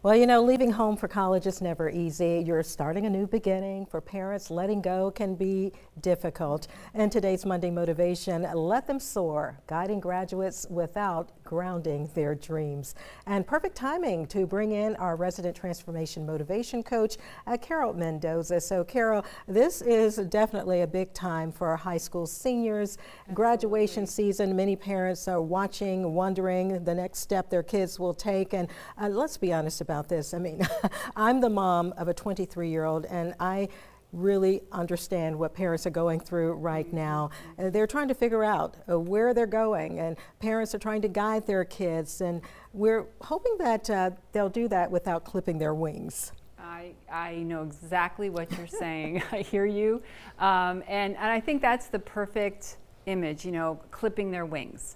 Well, you know, leaving home for college is never easy. You're starting a new beginning. For parents, letting go can be difficult. In today's Monday Motivation, let them soar, guiding graduates without grounding their dreams. And perfect timing to bring in our resident transformation motivation coach, Carol Mendoza. So Carol, this is definitely a big time for our high school seniors. Graduation season, many parents are watching, wondering the next step their kids will take. And let's be honest about this. I mean, I'm the mom of a 23-year-old, and I really understand what parents are going through right now. They're trying to figure out where they're going, and parents are trying to guide their kids, and we're hoping that they'll do that without clipping their wings. I know exactly what you're saying. I hear you. And I think that's the perfect image, you know, clipping their wings.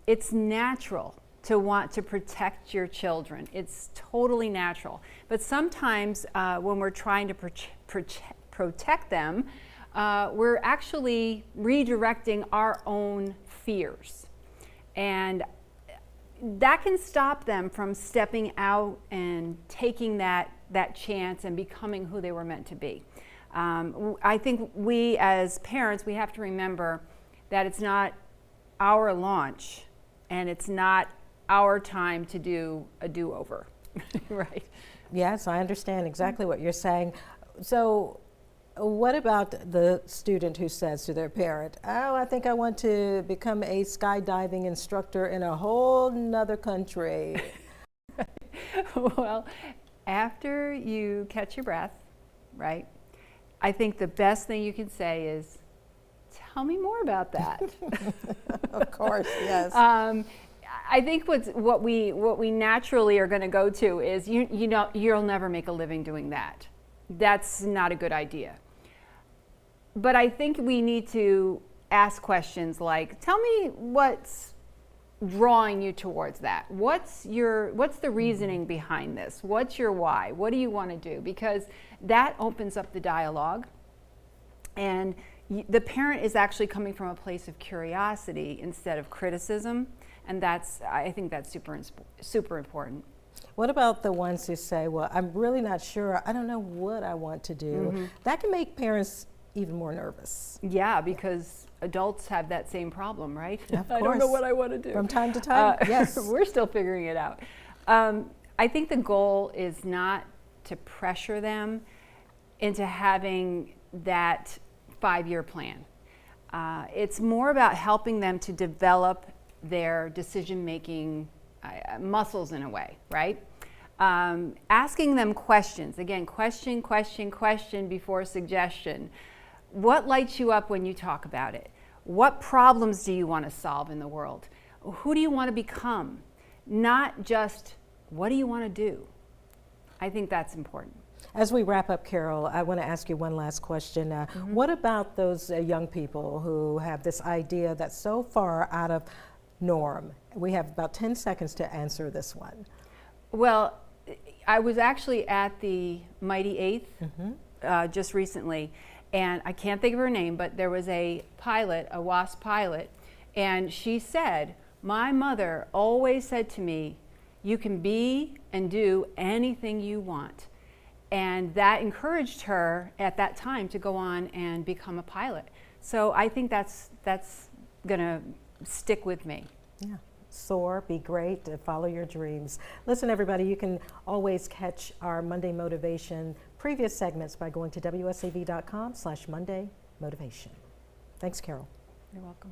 It's natural to want to protect your children. It's totally natural. But sometimes when we're trying to protect them, we're actually redirecting our own fears. And that can stop them from stepping out and taking that chance and becoming who they were meant to be. I think we as parents, we have to remember that it's not our launch and it's not our time to do a do-over, right? Yes, I understand exactly what you're saying. So what about the student who says to their parent, oh, I think I want to become a skydiving instructor in a whole nother country? Well, after you catch your breath, right, I think the best thing you can say is, tell me more about that. Of course, yes. I think what we naturally are going to go to is you know you'll never make a living doing that. That's not a good idea. But I think we need to ask questions like, tell me what's drawing you towards that. What's the reasoning behind this? What's your why? What do you want to do? Because that opens up the dialogue, and the parent is actually coming from a place of curiosity instead of criticism. And I think that's super important. What about the ones who say, well, I'm really not sure, I don't know what I want to do? Mm-hmm. That can make parents even more nervous. Yeah, because adults have that same problem, right? Of course. I don't know what I want to do. From time to time, yes. We're still figuring it out. I think the goal is not to pressure them into having that 5-year plan. It's more about helping them to develop their decision-making muscles in a way, right? Asking them questions. Again, question before suggestion. What lights you up when you talk about it? What problems do you want to solve in the world? Who do you want to become? Not just, what do you want to do? I think that's important. As we wrap up, Carol, I want to ask you one last question. What about those young people who have this idea that's so far out of norm? We have about 10 seconds to answer this one. Well, I was actually at the Mighty Eighth just recently, and I can't think of her name, but there was a pilot, a WASP pilot, and she said, my mother always said to me, you can be and do anything you want. And that encouraged her at that time to go on and become a pilot. So I think that's going to stick with me. Yeah. Soar, be great, follow your dreams. Listen, everybody, you can always catch our Monday Motivation previous segments by going to wsav.com/Monday Motivation. Thanks, Carol. You're welcome.